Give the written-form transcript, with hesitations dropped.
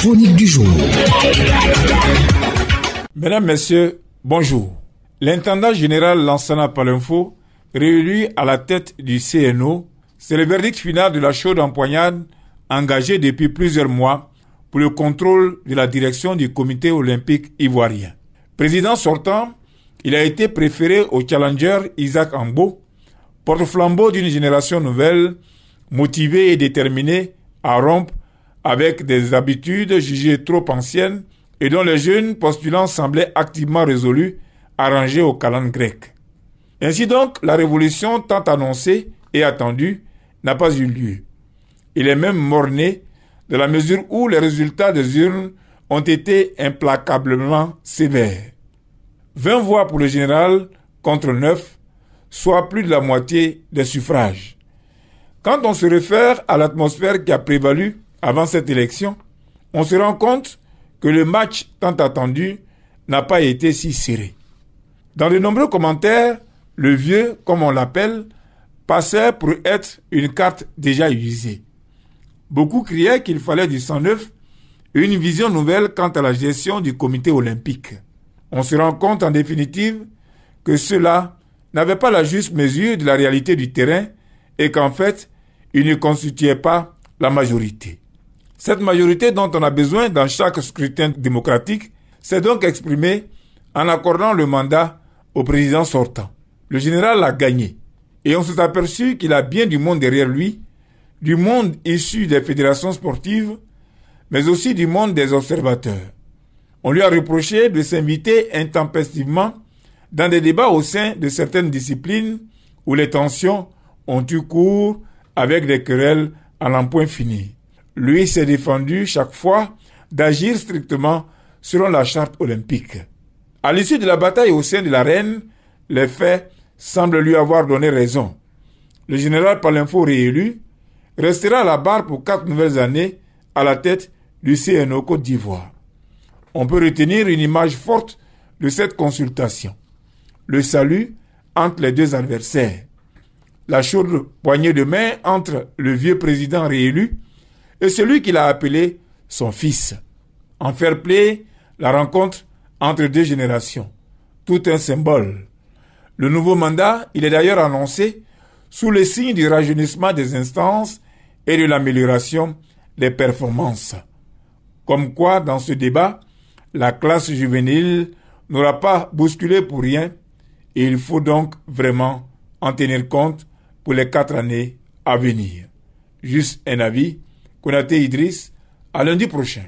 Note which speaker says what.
Speaker 1: chronique du jour.
Speaker 2: Mesdames, Messieurs, bonjour. L'intendant général Lansana Palenfo, réélu à la tête du CNO, c'est le verdict final de la chaude empoignade engagée depuis plusieurs mois pour le contrôle de la direction du comité olympique ivoirien. Président sortant, il a été préféré au challenger Isaac Ambo, porte-flambeau d'une génération nouvelle, motivée et déterminée à rompre avec des habitudes jugées trop anciennes et dont les jeunes postulants semblaient activement résolus à ranger au calendrier grec. Ainsi donc, la révolution tant annoncée et attendue n'a pas eu lieu. Il est même mort-né dans la mesure où les résultats des urnes ont été implacablement sévères. 20 voix pour le général contre 9, soit plus de la moitié des suffrages. Quand on se réfère à l'atmosphère qui a prévalu avant cette élection, on se rend compte que le match tant attendu n'a pas été si serré. Dans de nombreux commentaires, le vieux, comme on l'appelle, passait pour être une carte déjà usée. Beaucoup criaient qu'il fallait du sang neuf et une vision nouvelle quant à la gestion du comité olympique. On se rend compte en définitive que cela n'avait pas la juste mesure de la réalité du terrain et qu'en fait, il ne constituait pas la majorité. Cette majorité dont on a besoin dans chaque scrutin démocratique s'est donc exprimée en accordant le mandat au président sortant. Le général l'a gagné et on s'est aperçu qu'il a bien du monde derrière lui, du monde issu des fédérations sportives, mais aussi du monde des observateurs. On lui a reproché de s'inviter intempestivement dans des débats au sein de certaines disciplines où les tensions ont eu cours avec des querelles à n'en point finir. Lui s'est défendu chaque fois d'agir strictement selon la charte olympique. À l'issue de la bataille au sein de l'arène, les faits semblent lui avoir donné raison. Le général Palenfo réélu restera à la barre pour 4 nouvelles années à la tête du CNO Côte d'Ivoire. On peut retenir une image forte de cette consultation. Le salut entre les deux adversaires. La chaude poignée de main entre le vieux président réélu et celui qu'il a appelé son fils. En fair play, la rencontre entre deux générations. Tout un symbole. Le nouveau mandat, il est d'ailleurs annoncé sous le signe du rajeunissement des instances et de l'amélioration des performances. Comme quoi, dans ce débat, la classe juvénile n'aura pas bousculé pour rien et il faut donc vraiment en tenir compte pour les 4 années à venir. Juste un avis, Konaté Idriss, à lundi prochain.